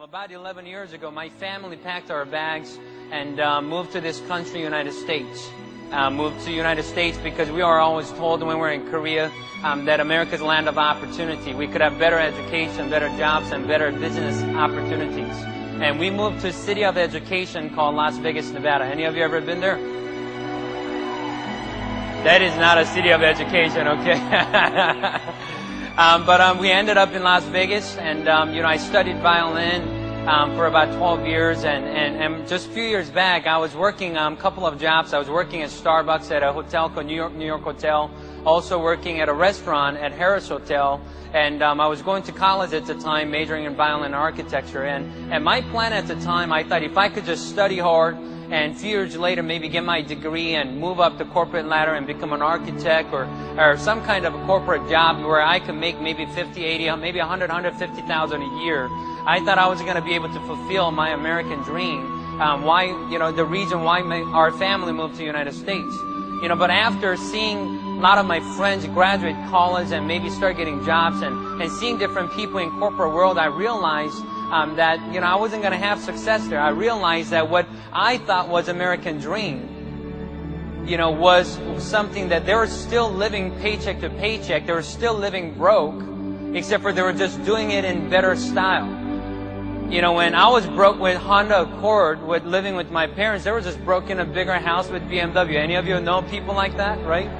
About 11 years ago, my family packed our bags and moved to this country, United States. Moved to United States because we are always told when we're in Korea that America's land of opportunity. We could have better education, better jobs, and better business opportunities. And we moved to a city of education called Las Vegas, Nevada. Any of you ever been there? That is not a city of education, okay? But we ended up in Las Vegas, and you know, I studied violin for about 12 years, and just a few years back, I was working a couple of jobs. I was working at Starbucks at a hotel called New York Hotel, also working at a restaurant at Harris Hotel, and I was going to college at the time, majoring in violin architecture, and my plan at the time, I thought if I could just study hard, and a few years later maybe get my degree and move up the corporate ladder and become an architect or some kind of a corporate job where I could make maybe 50, 80, maybe 100, 150,000 a year. I thought I was going to be able to fulfill my American dream. Why, you know, the reason why our family moved to the United States. You know, but after seeing a lot of my friends graduate college and maybe start getting jobs and seeing different people in corporate world, I realized that, you know, I wasn't going to have success there. I realized that what I thought was American dream, you know, was something that they were still living paycheck to paycheck. They were still living broke, except for they were just doing it in better style. You know, when I was broke with Honda Accord, with living with my parents, they were just broke in a bigger house with BMW. Any of you know people like that, right?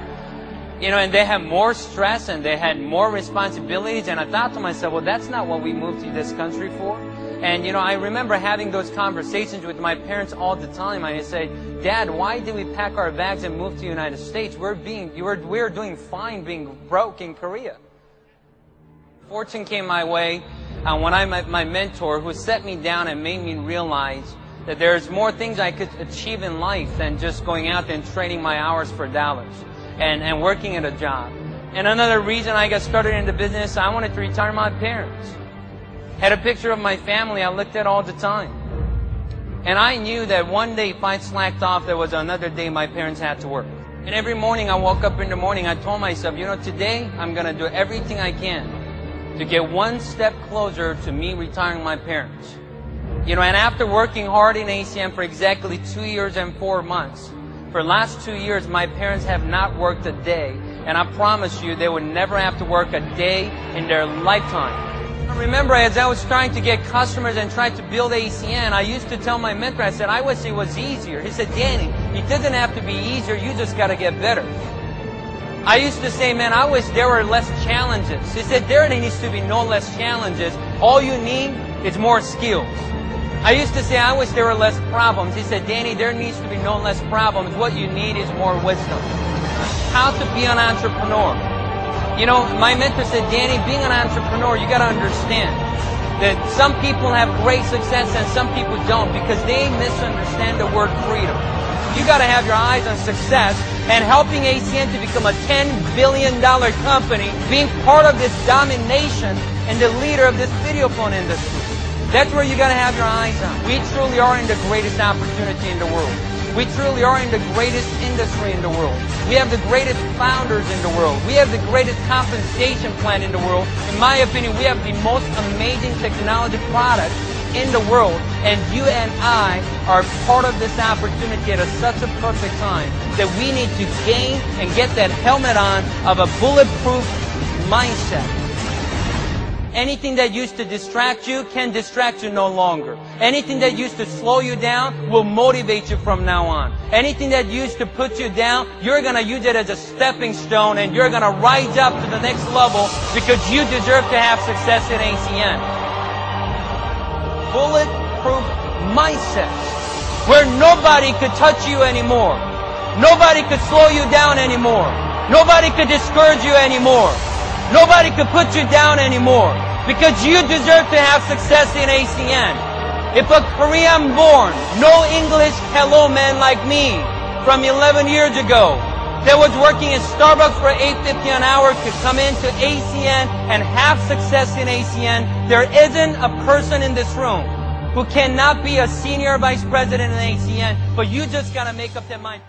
You know, and they had more stress and they had more responsibilities. And I thought to myself, well, that's not what we moved to this country for. And, you know, I remember having those conversations with my parents all the time. I say, Dad, why did we pack our bags and move to the United States? We're doing fine being broke in Korea. Fortune came my way when I met my mentor, who set me down and made me realize that there's more things I could achieve in life than just going out there and trading my hours for dollars. And working at a job. And another reason I got started in the business, I wanted to retire my parents. Had a picture of my family I looked at all the time. And I knew that one day if I slacked off, there was another day my parents had to work. And every morning I woke up in the morning, I told myself, you know, today I'm going to do everything I can to get one step closer to me retiring my parents. You know, and after working hard in ACM for exactly 2 years and 4 months, for the last 2 years, my parents have not worked a day, and I promise you they would never have to work a day in their lifetime. I remember as I was trying to get customers and trying to build ACN, I used to tell my mentor, I said, I wish it was easier. He said, Danny, it doesn't have to be easier, you just got to get better. I used to say, man, I wish there were less challenges. He said, there needs to be no less challenges. All you need is more skills. I used to say, I wish there were less problems. He said, Danny, there needs to be no less problems. What you need is more wisdom. How to be an entrepreneur. You know, my mentor said, Danny, being an entrepreneur, you got to understand that some people have great success and some people don't because they misunderstand the word freedom. You got to have your eyes on success and helping ACN to become a $10 billion company, being part of this domination and the leader of this video phone industry. That's where you got to have your eyes on. We truly are in the greatest opportunity in the world. We truly are in the greatest industry in the world. We have the greatest founders in the world. We have the greatest compensation plan in the world. In my opinion, we have the most amazing technology product in the world. And you and I are part of this opportunity at such a perfect time that we need to gain and get that helmet on of a bulletproof mindset. Anything that used to distract you can distract you no longer. Anything that used to slow you down will motivate you from now on. Anything that used to put you down, you're going to use it as a stepping stone and you're going to rise up to the next level because you deserve to have success in ACN. Bulletproof mindset, where nobody could touch you anymore. Nobody could slow you down anymore. Nobody could discourage you anymore. Nobody could put you down anymore because you deserve to have success in ACN. If a Korean born, no English hello man like me from 11 years ago that was working at Starbucks for $8.50 an hour could come into ACN and have success in ACN, there isn't a person in this room who cannot be a senior vice president in ACN, but you just got to make up their mind.